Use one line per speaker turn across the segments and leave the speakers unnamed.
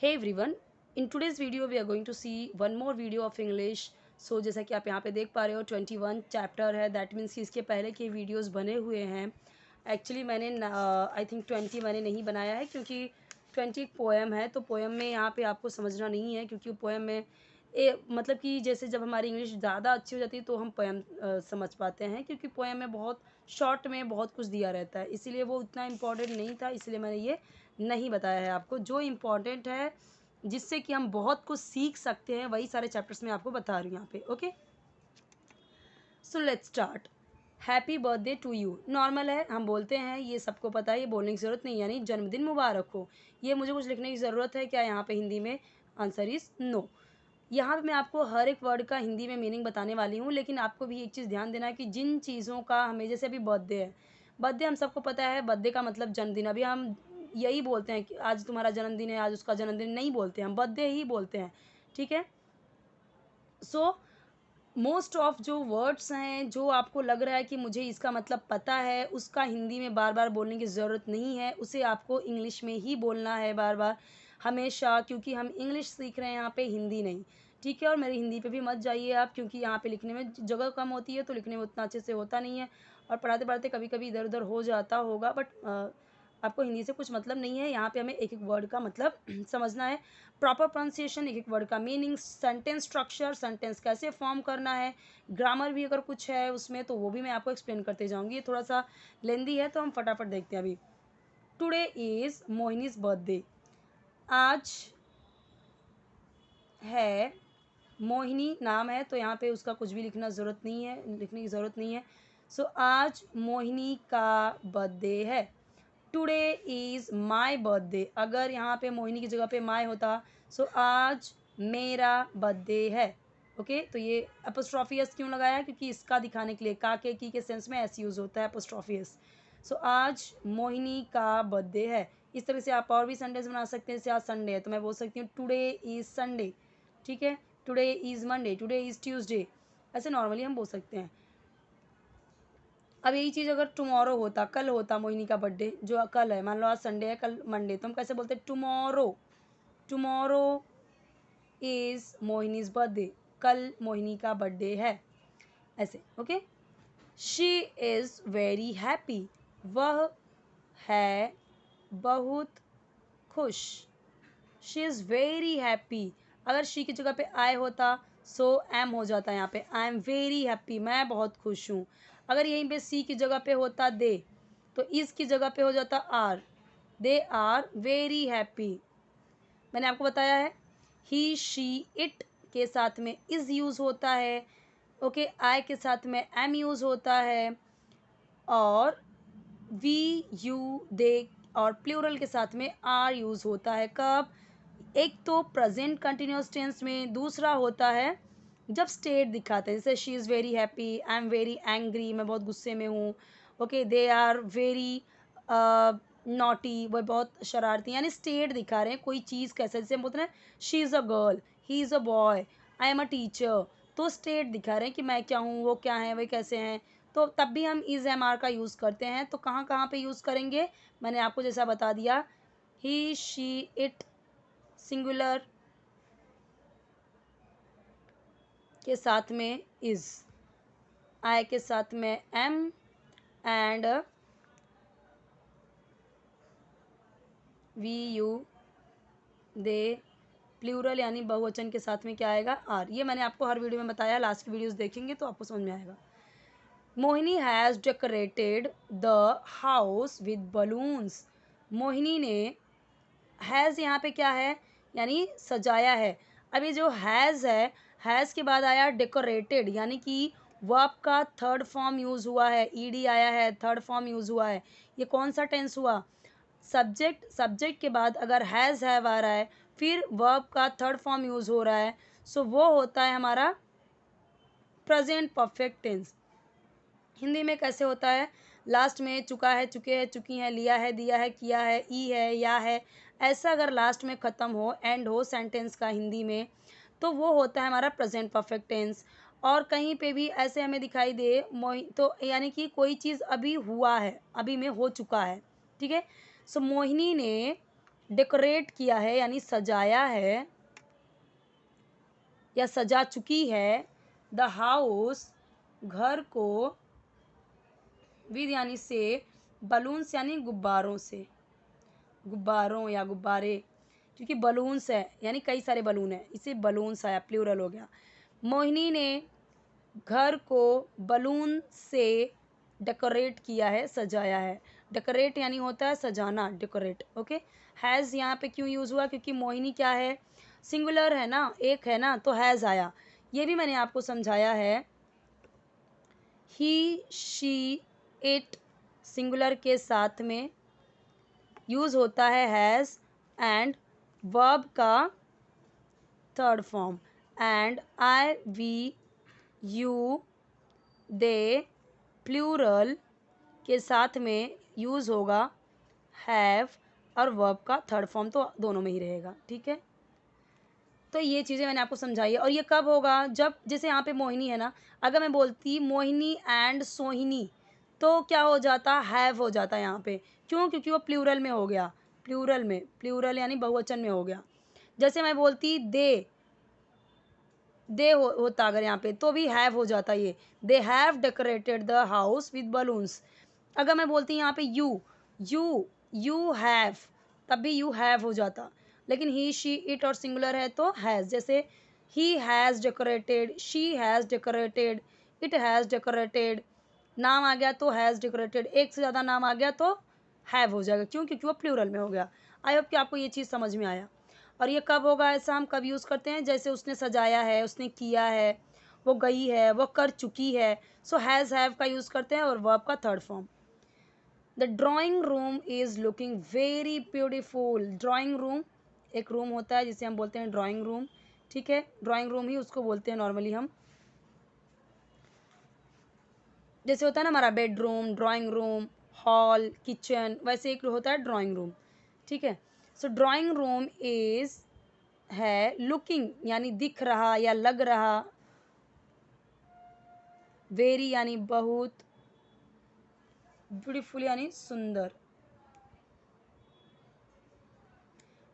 Hey everyone, in today's video we are going to see one more video of English. So जैसा कि आप यहाँ पे देख पा रहे हो 21 चैप्टर है, दैट मीन्स कि इसके पहले के वीडियोस बने हुए हैं. एक्चुअली मैंने आई थिंक 20 मैंने नहीं बनाया है क्योंकि 20 एक पोएम है, तो पोएम में यहाँ पे आपको समझना नहीं है क्योंकि पोएम में मतलब कि जैसे जब हमारी इंग्लिश ज़्यादा अच्छी हो जाती है तो हम पोएम समझ पाते हैं, क्योंकि पोएम में बहुत शॉर्ट में बहुत कुछ दिया रहता है, इसीलिए वो उतना इम्पोर्टेंट नहीं था, इसलिए मैंने ये नहीं बताया है आपको. जो इम्पोर्टेंट है जिससे कि हम बहुत कुछ सीख सकते हैं वही सारे चैप्टर्स मैं आपको बता रही हूँ यहाँ पे. Okay, so let's start. Happy birthday to you normal है, हम बोलते हैं, ये सबको पता है, ये बोलने की ज़रूरत नहीं, यानी जन्मदिन मुबारक हो. ये मुझे कुछ लिखने की ज़रूरत है क्या यहाँ पे हिंदी में? Answer is no. यहाँ पे मैं आपको हर एक वर्ड का हिंदी में मीनिंग बताने वाली हूँ, लेकिन आपको भी एक चीज़ ध्यान देना है कि जिन चीज़ों का हमें, जैसे अभी बर्थडे है, बर्थडे हम सबको पता है, बर्थडे का मतलब जन्मदिन. अभी हम यही बोलते हैं कि आज तुम्हारा जन्मदिन है, आज उसका जन्मदिन नहीं बोलते हैं, हम बर्थडे ही बोलते हैं. ठीक है. सो मोस्ट ऑफ जो वर्ड्स हैं, जो आपको लग रहा है कि मुझे इसका मतलब पता है, उसका हिंदी में बार बार बोलने की ज़रूरत नहीं है, उसे आपको इंग्लिश में ही बोलना है बार बार हमेशा, क्योंकि हम इंग्लिश सीख रहे हैं यहाँ पे, हिंदी नहीं. ठीक है. और मेरी हिंदी पे भी मत जाइए आप, क्योंकि यहाँ पे लिखने में जगह कम होती है तो लिखने में उतना अच्छे से होता नहीं है, और पढ़ाते पढ़ाते कभी कभी इधर उधर हो जाता होगा, बट आपको हिंदी से कुछ मतलब नहीं है. यहाँ पे हमें एक एक वर्ड का मतलब समझना है, प्रॉपर प्रोनाउंसिएशन, एक एक वर्ड का मीनिंग, सेंटेंस स्ट्रक्चर, सेंटेंस कैसे फॉर्म करना है, ग्रामर भी अगर कुछ है उसमें तो वो भी मैं आपको एक्सप्लेन करते जाऊँगी. ये थोड़ा सा लेंदी है तो हम फटाफट देखते हैं अभी. Today is Mohini's birthday. आज है, मोहिनी नाम है तो यहाँ पे उसका कुछ भी लिखने की ज़रूरत नहीं है. सो आज मोहिनी का बर्थडे है. Today is my birthday. अगर यहाँ पे मोहिनी की जगह पे माई होता, सो आज मेरा बर्थडे है. ओके, तो ये एपोस्ट्रॉफी एस क्यों लगाया है? क्योंकि इसका दिखाने के लिए, का के की के सेंस में एस यूज़ होता है, एपोस्ट्रॉफी एस. सो आज मोहिनी का बर्थडे है. इस तरह से आप और भी संडेज बना सकते हैं. जैसे आज संडे है तो मैं बोल सकती हूँ टुडे इज़ संडे. ठीक है. Today is Monday, today is Tuesday, ऐसे नॉर्मली हम बोल सकते हैं. अब यही चीज़ अगर टुमारो होता, कल होता मोहिनी का बर्थडे, जो कल है, मान लो आज संडे है, कल मंडे, तो हम कैसे बोलते हैं? Tomorrow. Tomorrow is Mohini's birthday. कल मोहिनी का बर्थडे है, ऐसे. Okay. She is very happy. वह है बहुत खुश. She is very happy. अगर शी की जगह पे आई होता सो एम हो जाता है यहाँ पे, आई एम वेरी हैप्पी, मैं बहुत खुश हूँ. अगर यहीं पे सी की जगह पे होता दे, तो इस की जगह पे हो जाता R. They are very happy. मैंने आपको बताया है, ही शी इट के साथ में इज़ यूज़ होता है. ओके. आई के साथ में एम यूज़ होता है, और वी यू दे और प्लूरल के साथ में आर यूज़ होता है. कब? एक तो प्रेजेंट कंटिन्यूस टेंस में, दूसरा होता है जब स्टेट दिखाते हैं, जैसे she is very happy, I am very angry, मैं बहुत गुस्से में हूँ. Okay. They are very naughty, वह बहुत शरारती, यानी स्टेट दिखा रहे हैं कोई चीज़ कैसे. जैसे हम बोलते हैं she is a girl, he is a boy, I am a teacher, तो स्टेट दिखा रहे हैं कि मैं क्या हूँ, वो क्या है, वे कैसे हैं. तो तब भी हम इज़ एम आर का यूज़ करते हैं. तो कहाँ कहाँ पे यूज़ करेंगे? मैंने आपको जैसा बता दिया, ही शी इट सिंगुलर के साथ में इज़, आई के साथ में am, and we you they plural यानी बहुवचन के साथ में क्या आएगा? आर. ये मैंने आपको हर वीडियो में बताया, लास्ट की वीडियोस देखेंगे तो आपको समझ में आएगा. Mohini has decorated the house with balloons. Mohini ने, हैज़ यहाँ पे क्या है? यानी सजाया है. अभी जो हैज़ है, हैज़ के बाद आया डेकोरेटेड, यानी कि वर्ब का थर्ड फॉर्म यूज़ हुआ है, ईडी आया है, थर्ड फॉर्म यूज़ हुआ है. ये कौन सा टेंस हुआ? सब्जेक्ट के बाद अगर हैव आ रहा है, फिर वर्ब का थर्ड फॉर्म यूज़ हो रहा है, सो वो होता है हमारा प्रेजेंट परफेक्ट टेंस. हिंदी में कैसे होता है? लास्ट में चुका है, चुके हैं, चुकी हैं, लिया है, दिया है, किया है, ई है, या है, ऐसा अगर लास्ट में ख़त्म हो, एंड हो सेंटेंस का हिंदी में, तो वो होता है हमारा प्रेजेंट परफेक्ट टेंस. और कहीं पे भी ऐसे हमें दिखाई दे तो यानी कि कोई चीज़ अभी हुआ है, अभी में हो चुका है. ठीक है. सो मोहिनी ने डेकोरेट किया है यानी सजाया है या सजा चुकी है, द हाउस घर को, विद यानी से, बलून्स यानी गुब्बारों से, गुब्बारों या गुब्बारे, क्योंकि बलून्स है यानी कई सारे बलून है, इसे बलून्स आया, प्लूरल हो गया। मोहिनी ने घर को बलून से डेकोरेट किया है, सजाया है। डेकोरेट यानी होता है सजाना, डेकोरेट। ओके, हैज़ यहाँ पे क्यों यूज़ हुआ, क्योंकि मोहिनी क्या है, सिंगुलर है ना, एक है ना, तो हैज़ आया। ये भी मैंने आपको समझाया है। ही, शी, इट सिंगुलर के साथ में यूज़ होता है हैज़, एंड वर्ब का third form, and I, we, you, they plural के साथ में यूज़ होगा हैव, और वर्ब का थर्ड फॉर्म तो दोनों में ही रहेगा। ठीक है, तो ये चीज़ें मैंने आपको समझाई है। और ये कब होगा, जब जैसे यहाँ पे मोहिनी है ना, अगर मैं बोलती मोहिनी एंड सोहिनी तो क्या हो जाता, हैव हो जाता यहाँ पे। क्यों, क्योंकि वो प्लूरल में हो गया, प्लूरल में, प्लूरल यानी बहुवचन में हो गया। जैसे मैं बोलती दे होता अगर यहाँ पे, तो भी हैव हो जाता ये, they have decorated the house with balloons. अगर मैं बोलती यहाँ पे यू हैव, तब भी यू हैव हो जाता, लेकिन ही, शी, इट और सिंगुलर है तो हैज़। जैसे he has decorated, she has decorated, it has decorated, नाम आ गया तो हैज़ डेकोरेटेड, एक से ज़्यादा नाम आ गया तो हैव हो जाएगा। क्यों, क्योंकि वो प्लूरल में हो गया। आई होप कि आपको ये चीज़ समझ में आया। और ये कब होगा ऐसा, हम कब यूज़ करते हैं, जैसे उसने सजाया है, उसने किया है, वो गई है, वो कर चुकी है, सो हैज़, हैव का यूज़ करते हैं, और वर्ब का third form. The drawing room is looking very beautiful. Drawing room एक रूम होता है जिसे हम बोलते हैं ड्राइंग रूम। ठीक है, ड्राइंग रूम ही उसको बोलते हैं नॉर्मली हम। जैसे होता है ना हमारा bedroom, drawing room, hall, kitchen, वैसे एक होता है ड्राइंग रूम। ठीक है, सो ड्राइंग रूम इज़ है लुकिंग यानी दिख रहा या लग रहा, वेरी यानी बहुत, ब्यूटीफुल यानी सुंदर।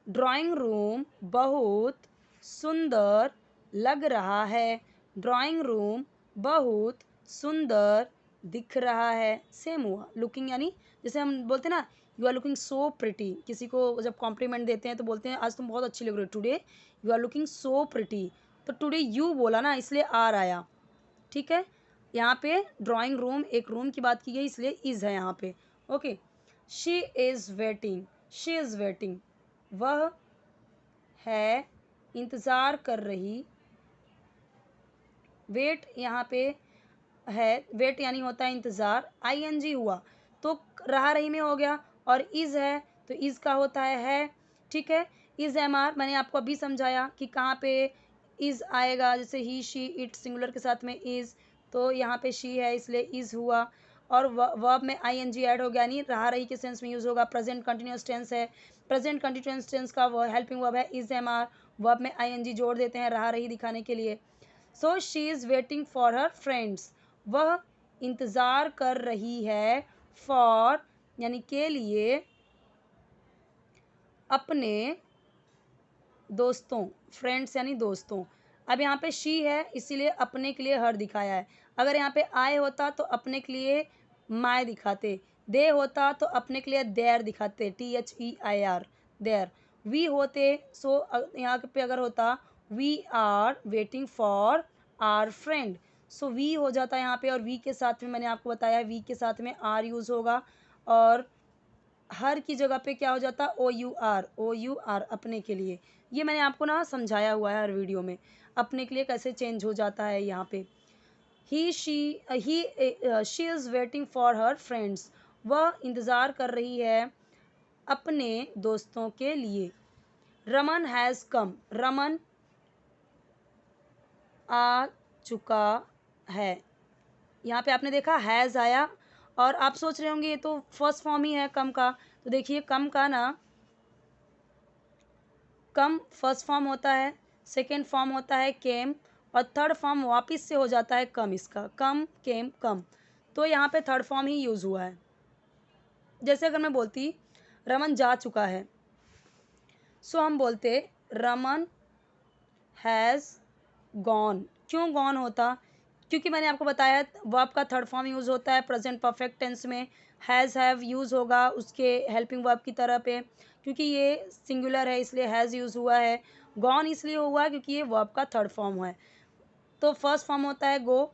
ड्राइंग रूम बहुत सुंदर लग रहा है, ड्राइंग रूम बहुत सुंदर दिख रहा है। सेम हुआ, लुकिंग यानी जैसे हम बोलते हैं ना, you are looking so pretty, किसी को जब कॉम्प्लीमेंट देते हैं तो बोलते हैं आज तुम बहुत अच्छी लग रही हो, today you are looking so pretty, तो टुडे यू बोला ना इसलिए आर आया। ठीक है, यहाँ पे ड्राइंग रूम एक रूम की बात की गई इसलिए इज़ है यहाँ पे। Okay, she is waiting, she is waiting, वह है इंतज़ार कर रही। वेट यहाँ पे है, वेट यानी होता है इंतज़ार, आईएनजी हुआ तो रहा रही में हो गया, और इज़ है तो इज़ का होता है। ठीक है, इज़ एम आर मैंने आपको अभी समझाया कि कहाँ पे इज़ आएगा, जैसे ही, शी, इट सिंगुलर के साथ में इज़, तो यहाँ पे शी है इसलिए इज़ हुआ, और वर्ब में आईएनजी ऐड हो गया, यानी रहा रही के सेंस में यूज़ होगा। प्रेजेंट कंटिन्यूअस टेंस है, प्रेजेंट कंटिन्यूअस टेंस का हेल्पिंग वर्ब है इज़ एम आर, वर्ब में आईएनजी जोड़ देते हैं रहा रही दिखाने के लिए। So she is waiting for her friends, वह इंतज़ार कर रही है, फॉर यानी के लिए, अपने दोस्तों, फ्रेंड्स यानी दोस्तों। अब यहाँ पे शी है इसीलिए अपने के लिए हर दिखाया है। अगर यहाँ पे आई होता तो अपने के लिए माय दिखाते, दे होता तो अपने के लिए देयर दिखाते, THEIR, देयर। वी होते सो यहाँ पे अगर होता we are waiting for our friend, so we हो जाता है यहाँ पे, और वी के साथ में मैंने आपको बताया वी के साथ में आर यूज़ होगा, और हर की जगह पे क्या हो जाता, OUR अपने के लिए। ये मैंने आपको ना समझाया हुआ है हर वीडियो में, अपने के लिए कैसे चेंज हो जाता है यहाँ पे। She is waiting for her friends, वह इंतज़ार कर रही है अपने दोस्तों के लिए। रमन हैज़ कम, रमन आ चुका है। यहाँ पे आपने देखा हैज़ आया, और आप सोच रहे होंगे ये तो फर्स्ट फॉर्म ही है कम का, तो देखिए कम का ना, कम फर्स्ट फॉर्म होता है, सेकेंड फॉर्म होता है केम, और थर्ड फॉर्म वापस से हो जाता है कम, इसका कम, केम, कम, तो यहाँ पे थर्ड फॉर्म ही यूज़ हुआ है। जैसे अगर मैं बोलती रमन जा चुका है, सो हम बोलते रमन हैज़ गॉन। क्यों गॉन होता? क्योंकि मैंने आपको बताया वर्ब का थर्ड फॉर्म यूज़ होता है प्रेजेंट परफेक्ट टेंस में। हैज़ हैव यूज़ होगा उसके हेल्पिंग वर्ब की तरह पे, क्योंकि ये सिंगुलर है इसलिए हैज़ यूज़ हुआ है। गॉन इसलिए हुआ क्योंकि ये वर्ब का थर्ड फॉर्म है। तो फर्स्ट फॉर्म होता है गो,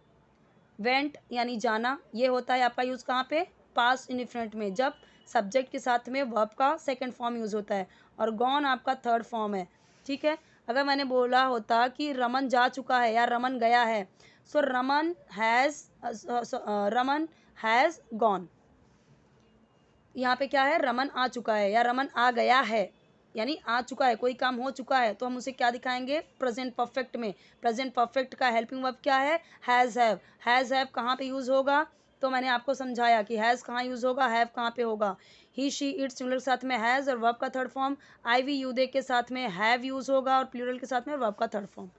वेंट यानी जाना, ये होता है आपका यूज़ कहाँ पे? पास्ट इंडिफिनिट में, जब सब्जेक्ट के साथ में वर्ब का सेकंड फॉर्म यूज़ होता है, और गॉन आपका थर्ड फॉर्म है। ठीक है, अगर मैंने बोला होता कि रमन जा चुका है या रमन गया है, सो रमन हैज़ गॉन। यहाँ पे क्या है? रमन आ चुका है या रमन आ गया है, यानी आ चुका है, कोई काम हो चुका है, तो हम उसे क्या दिखाएंगे? प्रेजेंट परफेक्ट में। प्रेजेंट परफेक्ट का हेल्पिंग वर्ब क्या है? Has have. हैज़ हैव कहाँ पे यूज़ होगा? तो मैंने आपको समझाया कि हैज़ कहाँ यूज़ होगा, हैव कहाँ पे होगा। ही शी इट सिंगुलर के साथ में हैज़ और वर्ब का third form. I we you they के साथ में हैव यूज़ होगा और प्लूरल के साथ में वर्ब का third form.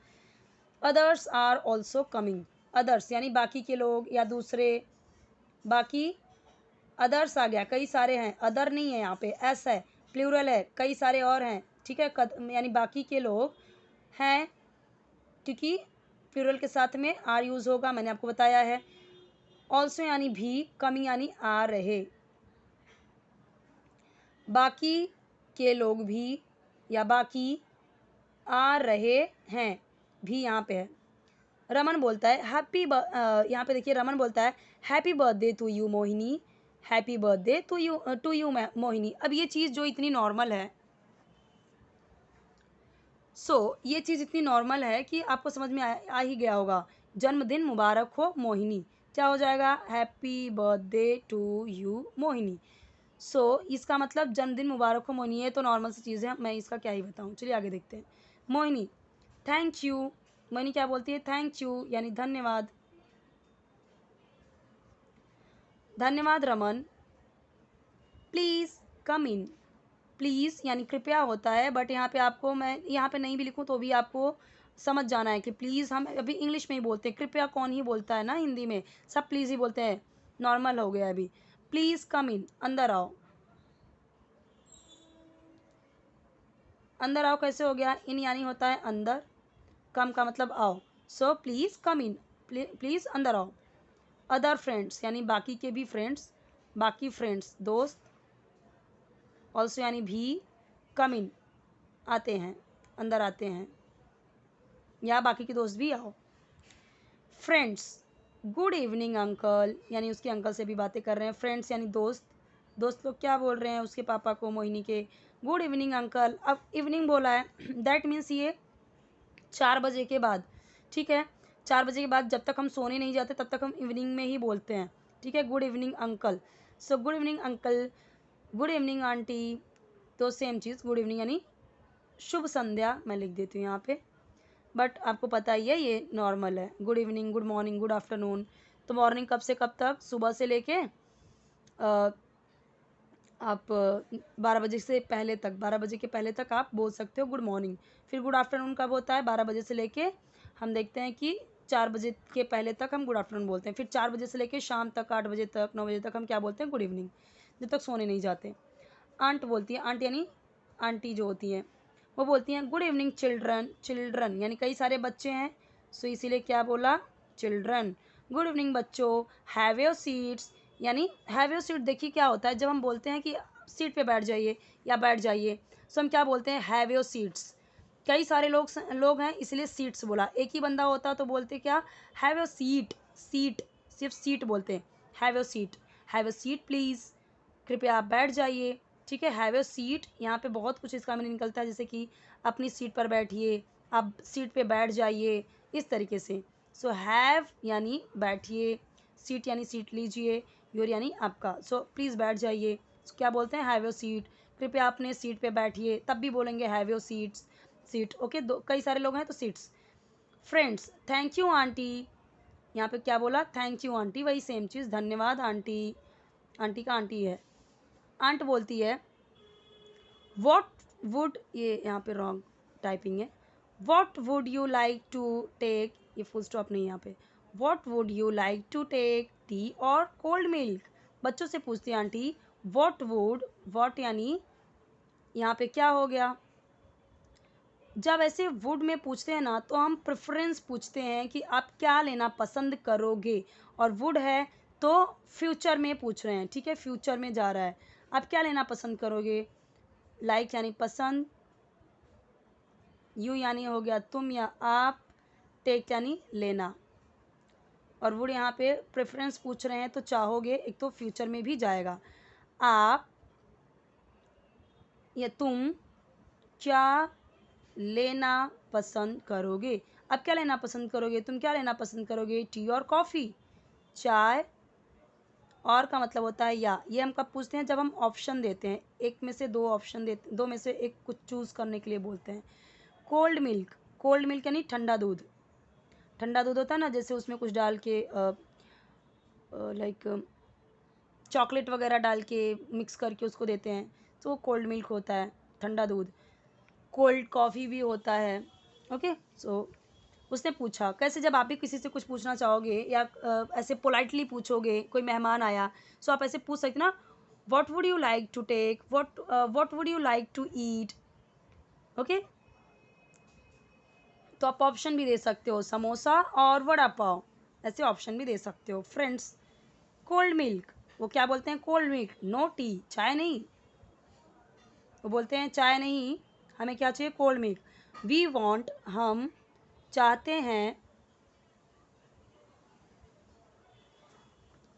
Others are also coming. Others यानी बाकी के लोग या दूसरे, बाकी अदर्स आ गया, कई सारे हैं, अदर नहीं है यहाँ पे, एस है, प्लूरल है, कई सारे और हैं। ठीक है, यानी बाकी के लोग हैं, क्योंकि प्लूरल के साथ में आर यूज़ होगा, मैंने आपको बताया है। ऑल्सो यानी भी, कमिंग यानी आ रहे, बाकी के लोग भी या बाकी आ रहे हैं, भी यहाँ पे है। रमन बोलता है यहाँ पे देखिए, रमन बोलता है happy birthday to you Mohini. Happy birthday to you Mohini. अब ये चीज़ जो इतनी नॉर्मल है, ये चीज़ इतनी नॉर्मल है कि आपको समझ में आ ही गया होगा। जन्मदिन मुबारक हो मोहिनी, क्या हो जाएगा? Happy birthday to you Mohini. इसका मतलब जन्मदिन मुबारक हो मोहिनी, ये तो नॉर्मल सी चीज़ है, मैं इसका क्या ही बताऊँ। चलिए आगे देखते हैं। Mohini thank you. मोहिनी क्या बोलती है? थैंक यू यानी धन्यवाद। धन्यवाद Raman. Please come in. Please यानी कृपया होता है, बट यहाँ पे आपको मैं यहाँ पे नहीं भी लिखूँ तो भी आपको समझ जाना है कि प्लीज़ हम अभी इंग्लिश में ही बोलते हैं, कृपया कौन ही बोलता है ना, हिंदी में सब प्लीज़ ही बोलते हैं, नॉर्मल हो गया अभी। प्लीज़ कम इन, अंदर आओ। अंदर आओ कैसे हो गया? इन यानी होता है अंदर, कम का मतलब आओ। प्लीज़ कम इन, प्लीज़ अंदर आओ। अदर फ्रेंड्स यानी बाकी के भी फ्रेंड्स, बाकी फ्रेंड्स दोस्त। ऑल्सो यानी भी, कम इन आते हैं, अंदर आते हैं, या बाकी के दोस्त भी आओ। फ्रेंड्स गुड इवनिंग अंकल, यानी उसके अंकल से भी बातें कर रहे हैं। फ्रेंड्स यानी दोस्त, दोस्त लोग क्या बोल रहे हैं उसके पापा को, मोहिनी के, गुड इवनिंग अंकल। अब इवनिंग बोला है, दैट मीन्स ये 4 बजे के बाद। ठीक है, 4 बजे के बाद जब तक हम सोने नहीं जाते तब तक हम इवनिंग में ही बोलते हैं। ठीक है, good evening uncle. Good evening uncle, good evening aunty, तो सेम चीज़, गुड इवनिंग यानी शुभ संध्या, मैं लिख देती हूँ यहाँ पे, बट आपको पता ही है ये नॉर्मल है। Good evening, good morning, good afternoon. तो मॉर्निंग कब से कब तक? सुबह से लेके आप 12 बजे से पहले तक, 12 बजे के पहले तक आप बोल सकते हो गुड मॉर्निंग। फिर गुड आफ्टरनून कब होता है? 12 बजे से लेके हम देखते हैं कि 4 बजे के पहले तक हम गुड आफ्टरनून बोलते हैं। फिर 4 बजे से लेके शाम तक 8 बजे तक, 9 बजे तक हम क्या बोलते हैं? गुड इवनिंग, जब तक सोने नहीं जाते। आंट बोलती है, आंट यानी आंटी जो होती हैं, वो बोलती हैं गुड इवनिंग चिल्ड्रन। चिल्ड्रन यानी कई सारे बच्चे हैं, इसीलिए क्या बोला? चिल्ड्रन। गुड इवनिंग बच्चों, हैव योर सीट्स, यानी हैव योर सीट। देखिए क्या होता है जब हम बोलते हैं कि सीट पे बैठ जाइए या बैठ जाइए, हम क्या बोलते हैं? Have your seats. कई सारे लोग हैं इसलिए सीट्स बोला। एक ही बंदा होता तो बोलते क्या? Have your seat. सीट सिर्फ सीट बोलते हैं, have your seat. Have your seat please, कृपया आप बैठ जाइए। ठीक है, हैव योर सीट, यहाँ पे बहुत कुछ इसका मीनिंग निकलता है, जैसे कि अपनी सीट पर बैठिए, आप सीट पे बैठ जाइए, इस तरीके से। हैव यानी बैठिए, सीट यानी सीट लीजिए, योर यानी आपका। प्लीज़ बैठ जाइए, क्या बोलते हैं? हैव योर सीट, कृपया अपने सीट पे बैठिए, तब भी बोलेंगे have your seats. Seat okay, दो कई सारे लोग हैं तो seats. Friends thank you aunty, यहाँ पे क्या बोला? थैंक यू आंटी, वही सेम चीज़, धन्यवाद आंटी। आंटी का आंटी है। आंट बोलती है वॉट वुड, ये यहाँ पे रॉन्ग टाइपिंग है, what would you like to take, ये फुल स्टॉप नहीं यहाँ पे। What would you like to take, tea और कोल्ड मिल्क। बच्चों से पूछती है आंटी, वॉट वुड, वॉट यानी यहाँ पे क्या हो गया? जब ऐसे वुड में पूछते हैं ना तो हम प्रेफरेंस पूछते हैं कि आप क्या लेना पसंद करोगे, और वुड है तो फ्यूचर में पूछ रहे हैं, ठीक है, फ्यूचर में जा रहा है। आप क्या लेना पसंद करोगे, लाइक यानी पसंद, यू यानी हो गया तुम या आप, टेक यानी लेना, और वुड यहाँ पे प्रेफरेंस पूछ रहे हैं तो चाहोगे एक तो फ्यूचर में भी जाएगा। आप या तुम क्या लेना पसंद करोगे, अब क्या लेना पसंद करोगे, तुम क्या लेना पसंद करोगे, टी और कॉफ़ी, चाय, और का मतलब होता है या। ये हम कब पूछते हैं, जब हम ऑप्शन देते हैं, एक में से दो ऑप्शन देते, दो में से एक कुछ चूज़ करने के लिए बोलते हैं। कोल्ड मिल्क, कोल्ड मिल्क यानी ठंडा दूध, ठंडा दूध होता है ना, जैसे उसमें कुछ डाल के लाइक चॉकलेट वगैरह डाल के मिक्स करके उसको देते हैं, तो वो कोल्ड मिल्क होता है, ठंडा दूध। कोल्ड कॉफ़ी भी होता है। ओके, सो उसने पूछा कैसे, जब आप भी किसी से कुछ पूछना चाहोगे या ऐसे पोलाइटली पूछोगे, कोई मेहमान आया, सो आप ऐसे पूछ सकते ना, what would you like to take, what would you like to eat. Okay, तो आप ऑप्शन भी दे सकते हो, समोसा और वड़ा पाव, ऐसे ऑप्शन भी दे सकते हो। फ्रेंड्स, कोल्ड मिल्क, वो क्या बोलते हैं, कोल्ड मिल्क, नो टी, चाय नहीं, वो बोलते हैं चाय नहीं, हमें क्या चाहिए, कोल्ड मिल्क। वी वॉन्ट, हम चाहते हैं,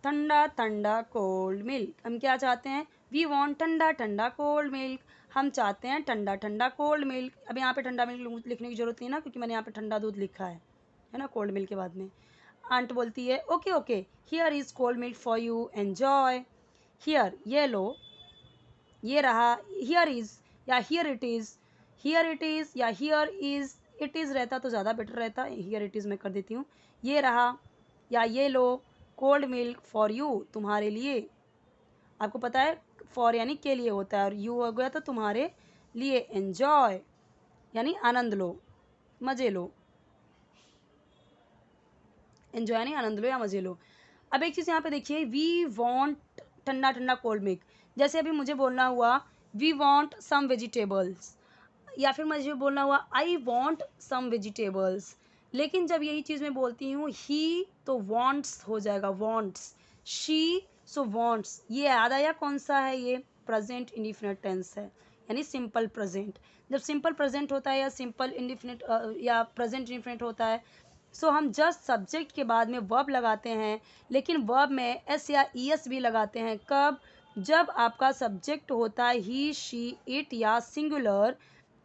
ठंडा ठंडा कोल्ड मिल्क, हम क्या चाहते हैं, वी वॉन्ट ठंडा ठंडा कोल्ड मिल्क, हम चाहते हैं ठंडा ठंडा कोल्ड मिल्क। अब यहाँ पे ठंडा मिल्क लिखने की जरूरत नहीं ना, क्योंकि मैंने यहाँ पे ठंडा दूध लिखा है ना, कोल्ड मिल्क के बाद में। आंट बोलती है okay okay, here is cold milk for you, enjoy. Here, ये लो, ये रहा, हियर इज़ या here it is, here it is या हियर इज़, इट इज़ रहता तो ज़्यादा बेटर रहता, हियर इट इज़ मैं कर देती हूँ। ये रहा या ये लो, कोल्ड मिल्क फॉर यू, तुम्हारे लिए। आपको पता है फॉर यानी के लिए होता है, और यू हो गया तो तुम्हारे लिए। एन्जॉय यानी आनंद लो, मज़े लो, एन्जॉय यानी आनंद लो या मज़े लो। अब एक चीज़ यहाँ पे देखिए, वी वॉन्ट ठंडा ठंडा कोल्ड मिल्क, जैसे अभी मुझे बोलना हुआ वी वॉन्ट सम वेजिटेबल्स, या फिर मुझे बोलना हुआ आई वॉन्ट सम वेजिटेबल्स, लेकिन जब यही चीज़ मैं बोलती हूँ ही, तो वॉन्ट्स हो जाएगा, वॉन्ट्स, शी, सो वॉन्ट्स। ये याद आया कौन सा है, ये प्रेजेंट इंडिफिनिट टेंस है, यानी सिंपल प्रेजेंट। जब सिंपल प्रेजेंट होता है या सिंपल इंडिफिनिट या प्रेजेंट इंडिफिनिट होता है, सो हम जस्ट सब्जेक्ट के बाद में वर्ब लगाते हैं, लेकिन वर्ब में एस या ई एस भी लगाते हैं। कब, जब आपका सब्जेक्ट होता है ही, शी, इट या सिंगुलर,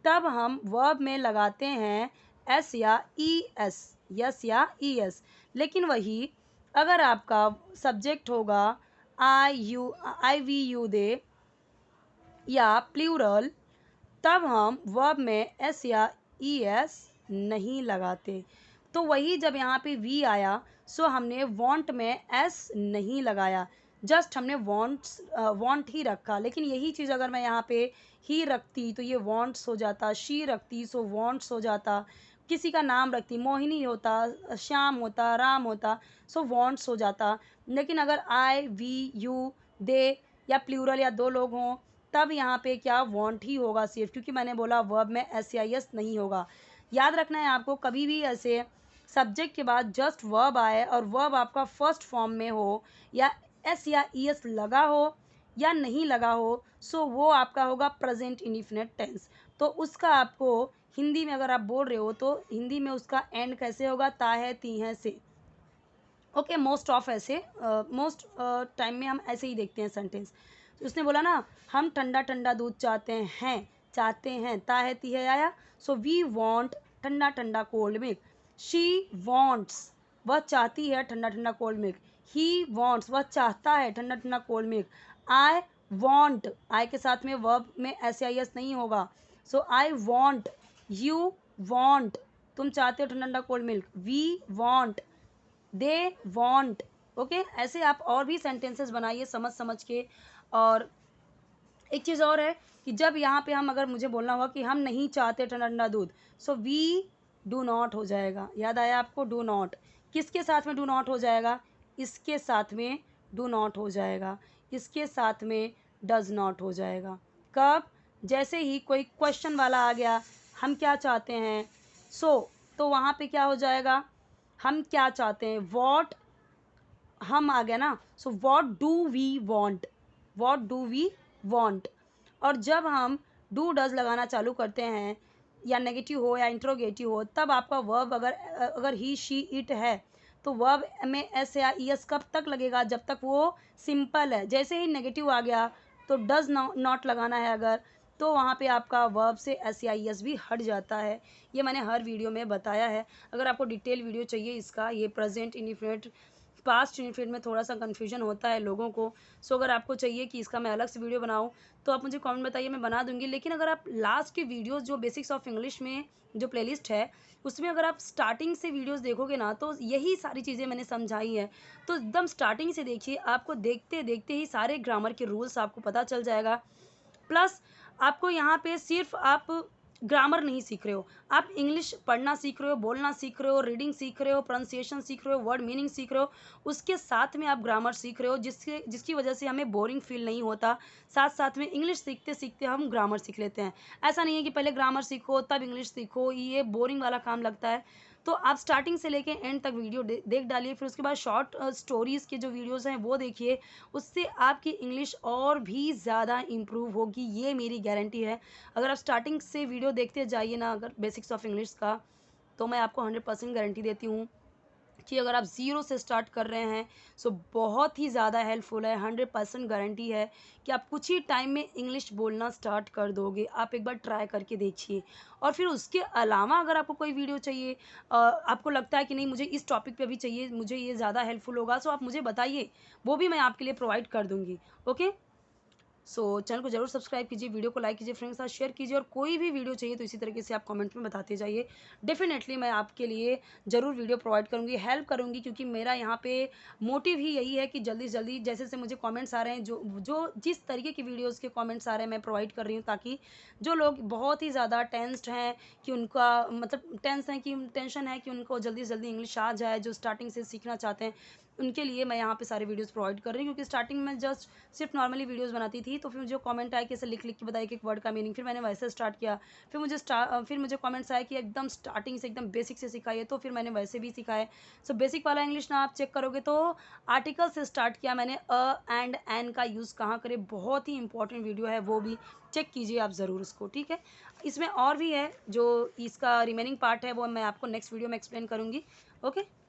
तब हम वर्ब में लगाते हैं एस या ई एस, यस या ई एस। लेकिन वही अगर आपका सब्जेक्ट होगा आई वी यू दे या प्लूरल, तब हम वर्ब में एस या ई एस नहीं लगाते। तो वही जब यहाँ पे वी आया, सो हमने वॉन्ट में एस नहीं लगाया, जस्ट हमने वॉन्ट्स वॉन्ट ही रखा। लेकिन यही चीज़ अगर मैं यहाँ पे ही रखती तो ये वॉन्ट्स हो जाता, शी रखती सो वॉन्ट्स हो जाता, किसी का नाम रखती, मोहिनी होता, श्याम होता, राम होता, सो वॉन्ट्स हो जाता। लेकिन अगर आई वी यू दे या प्लूरल या दो लोग हों, तब यहाँ पे क्या, वॉन्ट ही होगा सिर्फ, क्योंकि मैंने बोला वर्ब में एस या एस नहीं होगा। याद रखना है आपको, कभी भी ऐसे सब्जेक्ट के बाद जस्ट वर्ब आए और वर्ब आपका फर्स्ट फॉर्म में हो, या एस या ई एस लगा हो या नहीं लगा हो, सो वो आपका होगा प्रेजेंट इंडिफिनिट टेंस। तो उसका आपको हिंदी में अगर आप बोल रहे हो तो हिंदी में उसका एंड कैसे होगा, ता है ती है से। ओके, मोस्ट ऑफ ऐसे मोस्ट टाइम में हम ऐसे ही देखते हैं सेंटेंस। तो उसने बोला ना, हम ठंडा ठंडा दूध चाहते हैं, ता है ती है आया, सो वी वॉन्ट ठंडा ठंडा कोल्ड मिल्क। शी वॉन्ट्स, वह चाहती है ठंडा ठंडा कोल्ड मिल्क। ही वॉन्ट्स, वह चाहता है ठंडा ठंडा कोल्ड मिल्क। आई वॉन्ट, आई के साथ में वर्ब में एस या एस नहीं होगा, so I want, you want, तुम चाहते हो ठंडा ठंडा cold milk, we want, they want. Okay, ऐसे आप और भी सेंटेंसेस बनाइए समझ समझ के। और एक चीज़ और है कि जब यहाँ पे हम, अगर मुझे बोलना होगा कि हम नहीं चाहते ठंडा ठंडा दूध, सो वी डू नॉट हो जाएगा। याद आया आपको, डू नॉट किसके साथ में डू नॉट हो जाएगा, इसके साथ में डू नॉट हो जाएगा, इसके साथ में डज नॉट हो जाएगा। कब, जैसे ही कोई क्वेश्चन वाला आ गया, हम क्या चाहते हैं। तो वहाँ पे क्या हो जाएगा, हम क्या चाहते हैं, वॉट, हम आ गया ना। So what do we want, what do we want. और जब हम डू डज लगाना चालू करते हैं, या नेगेटिव हो या इंट्रोगेटिव हो, तब आपका वर्ब अगर ही शी इट है, तो वर्ब में एस या ई एस कब तक लगेगा, जब तक वो सिंपल है। जैसे ही नेगेटिव आ गया तो डज नॉट लगाना है अगर, तो वहाँ पे आपका वर्ब से एस या ई एस भी हट जाता है। ये मैंने हर वीडियो में बताया है। अगर आपको डिटेल वीडियो चाहिए इसका, ये प्रेजेंट इंडिफिनिट पास्ट इंडिफिनिट में थोड़ा सा कन्फ्यूजन होता है लोगों को। सो अगर आपको चाहिए कि इसका मैं अलग से वीडियो बनाऊं, तो आप मुझे कमेंट बताइए, मैं बना दूंगी। लेकिन अगर आप लास्ट के वीडियोस जो बेसिक्स ऑफ इंग्लिश में जो प्लेलिस्ट है, उसमें अगर आप स्टार्टिंग से वीडियोस देखोगे ना, तो यही सारी चीज़ें मैंने समझाई हैं। तो एकदम स्टार्टिंग से देखिए, आपको देखते देखते ही सारे ग्रामर के रूल्स आपको पता चल जाएगा। प्लस आपको यहाँ पे सिर्फ आप ग्रामर नहीं सीख रहे हो, आप इंग्लिश पढ़ना सीख रहे हो, बोलना सीख रहे हो, रीडिंग सीख रहे हो, प्रोनाउंसिएशन सीख रहे हो, वर्ड मीनिंग सीख रहे हो। उसके साथ में आप ग्रामर सीख रहे हो, जिसकी वजह से हमें बोरिंग फील नहीं होता। साथ साथ में इंग्लिश सीखते सीखते हम ग्रामर सीख लेते हैं। ऐसा नहीं है कि पहले ग्रामर सीखो तब इंग्लिश सीखो, ये बोरिंग वाला काम लगता है। तो आप स्टार्टिंग से लेके एंड तक वीडियो देख डालिए, फिर उसके बाद शॉर्ट स्टोरीज़ के जो वीडियोज़ हैं वो देखिए। उससे आपकी इंग्लिश और भी ज़्यादा इम्प्रूव होगी, ये मेरी गारंटी है। अगर आप स्टार्टिंग से वीडियो देखते जाइए ना, अगर बेसिक्स ऑफ इंग्लिश का, तो मैं आपको 100% गारंटी देती हूँ कि अगर आप ज़ीरो से स्टार्ट कर रहे हैं, सो बहुत ही ज़्यादा हेल्पफुल है। 100% गारंटी है कि आप कुछ ही टाइम में इंग्लिश बोलना स्टार्ट कर दोगे। आप एक बार ट्राई करके देखिए। और फिर उसके अलावा अगर आपको कोई वीडियो चाहिए, आपको लगता है कि नहीं मुझे इस टॉपिक पे भी चाहिए, मुझे ये ज़्यादा हेल्पफुल होगा, सो आप मुझे बताइए, वो भी मैं आपके लिए प्रोवाइड कर दूँगी। ओके। सो चैनल को जरूर सब्सक्राइब कीजिए, वीडियो को लाइक कीजिए, फ्रेंड्स के साथ शेयर कीजिए, और कोई भी वीडियो चाहिए तो इसी तरीके से आप कमेंट में बताते जाइए। डेफिनेटली मैं आपके लिए ज़रूर वीडियो प्रोवाइड करूँगी, हेल्प करूँगी, क्योंकि मेरा यहाँ पे मोटिव ही यही है कि जल्दी से जल्दी जैसे जैसे मुझे कमेंट्स आ रहे हैं, जो जो जिस तरीके की वीडियोज़ के कमेंट्स आ रहे हैं मैं प्रोवाइड कर रही हूँ, ताकि जो लोग बहुत ही ज़्यादा टेंस्ड हैं कि उनका मतलब टेंशन है कि उनको जल्दी से जल्दी इंग्लिश आ जाए, जो स्टार्टिंग से सीखना चाहते हैं, उनके लिए मैं यहाँ पे सारे वीडियोस प्रोवाइड कर रही हूँ। क्योंकि स्टार्टिंग में जस्ट सिर्फ नॉर्मली वीडियोस बनाती थी, तो फिर मुझे कमेंट आया कि ऐसे लिख लिख के बताइए कि एक वर्ड का मीनिंग, फिर मैंने वैसे स्टार्ट किया। फिर मुझे कमेंट्स आया कि एकदम स्टार्टिंग से एकदम बेसिक से सिखाइए, तो फिर मैंने वैसे भी सिखाया। सो बेसिक वाला इंग्लिश ना आप चेक करोगे तो आर्टिकल से स्टार्ट किया मैंने, एंड एन का यूज़ कहाँ करें, बहुत ही इंपॉर्टेंट वीडियो है, वो भी चेक कीजिए आप ज़रूर उसको, ठीक है। इसमें और भी है, जो इसका रिमेनिंग पार्ट है वो मैं आपको नेक्स्ट वीडियो में एक्सप्लेन करूँगी। ओके।